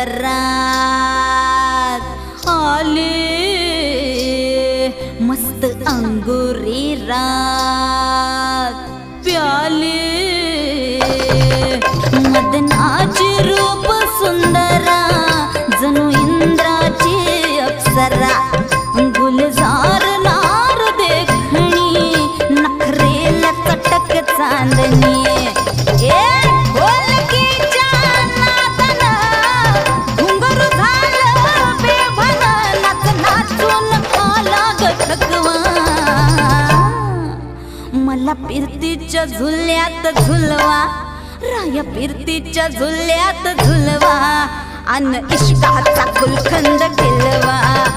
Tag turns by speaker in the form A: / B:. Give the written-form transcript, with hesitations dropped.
A: अंबरात आले मस्त अंगुरी रात प्याले मदनाचे रूप सुंदरा जणू इंद्राची अप्सरा गुलजार लार देखणी नखरेला चटक चांदणी मला पिरतीच्या झुल्यात झुलवा राया पिरतीच्या झुल्यात झुलवा अन इश्काचा गुलखंद केलवा